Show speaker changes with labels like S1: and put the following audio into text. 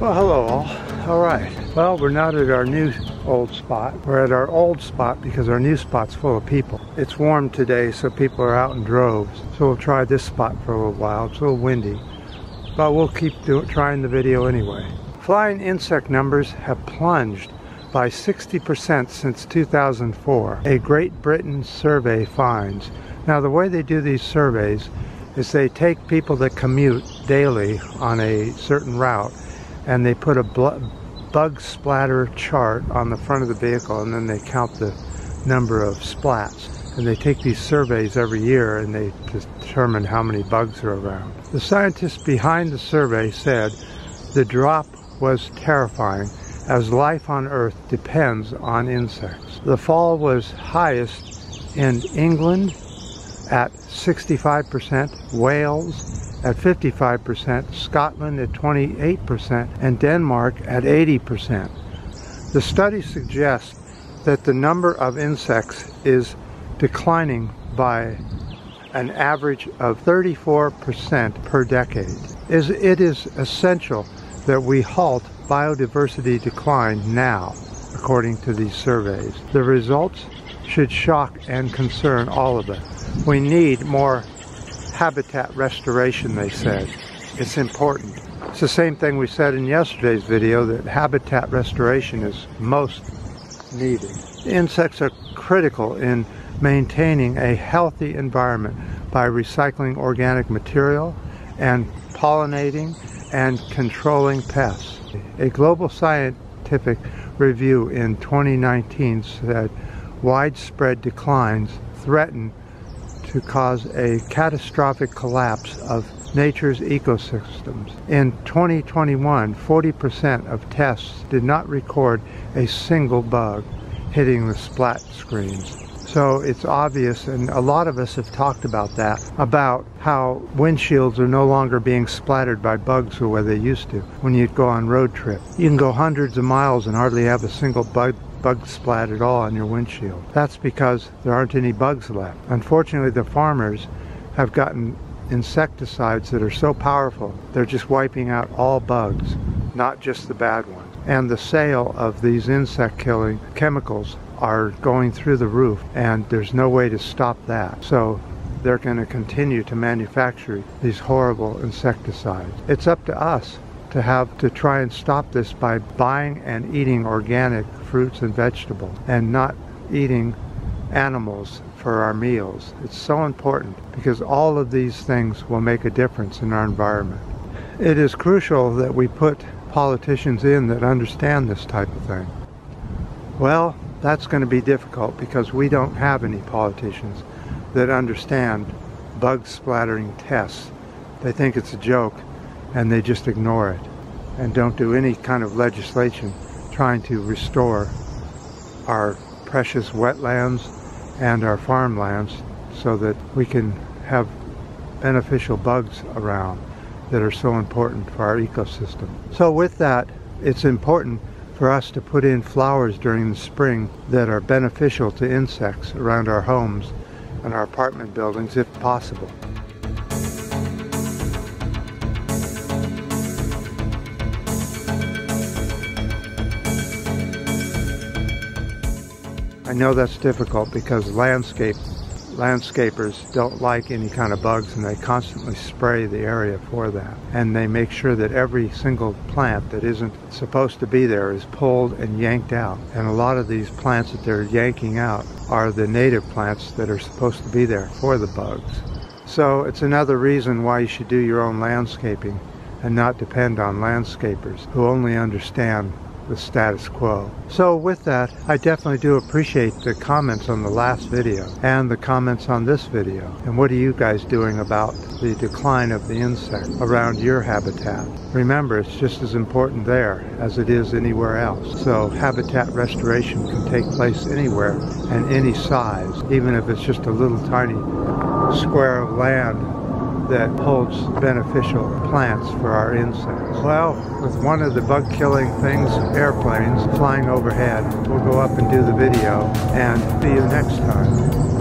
S1: Well, hello all. All right. Well, we're not at our new old spot. We're at our old spot because our new spot's full of people. It's warm today, so people are out in droves. So we'll try this spot for a little while. It's a little windy, but we'll keep trying the video anyway. Flying insect numbers have plunged by 60% since 2004. A Great Britain survey finds. Now, the way they do these surveys is they take people that commute daily on a certain route and they put a bug splatter chart on the front of the vehicle, and then they count the number of splats. And they take these surveys every year and they determine how many bugs are around. The scientists behind the survey said the drop was terrifying as life on Earth depends on insects. The fall was highest in England at 65%, Wales at 55%, Scotland at 28%, and Denmark at 80%. The study suggests that the number of insects is declining by an average of 34% per decade. It is essential that we halt biodiversity decline now, according to these surveys. The results should shock and concern all of us. We need more habitat restoration, they said. It's important. It's the same thing we said in yesterday's video, that habitat restoration is most needed. Insects are critical in maintaining a healthy environment by recycling organic material and pollinating and controlling pests. A global scientific review in 2019 said widespread declines threaten to cause a catastrophic collapse of nature's ecosystems. In 2021, 40% of tests did not record a single bug hitting the splat screens. So it's obvious, and a lot of us have talked about that, about how windshields are no longer being splattered by bugs the way they used to when you'd go on road trip. You can go hundreds of miles and hardly have a single bug splat at all on your windshield. That's because there aren't any bugs left. Unfortunately, the farmers have gotten insecticides that are so powerful, they're just wiping out all bugs, not just the bad ones. And the sale of these insect-killing chemicals are going through the roof, and there's no way to stop that. So they're going to continue to manufacture these horrible insecticides. It's up to us to try and stop this by buying and eating organic fruits and vegetables and not eating animals for our meals. It's so important because all of these things will make a difference in our environment. It is crucial that we put politicians in that understand this type of thing. Well, that's going to be difficult because we don't have any politicians that understand bug splattering tests. They think it's a joke and they just ignore it and don't do any kind of legislation trying to restore our precious wetlands and our farmlands so that we can have beneficial bugs around that are so important for our ecosystem. So with that, it's important for us to put in flowers during the spring that are beneficial to insects around our homes and our apartment buildings if possible. I know that's difficult because landscapers don't like any kind of bugs, and they constantly spray the area for that. And they make sure that every single plant that isn't supposed to be there is pulled and yanked out. And a lot of these plants that they're yanking out are the native plants that are supposed to be there for the bugs. So it's another reason why you should do your own landscaping and not depend on landscapers who only understand the status quo. So with that, I definitely do appreciate the comments on the last video and the comments on this video. And what are you guys doing about the decline of the insect around your habitat? Remember, it's just as important there as it is anywhere else. So habitat restoration can take place anywhere and any size, even if it's just a little tiny square of land that holds beneficial plants for our insects. Well, with one of the bug-killing things, airplanes, flying overhead, we'll go up and do the video, and see you next time.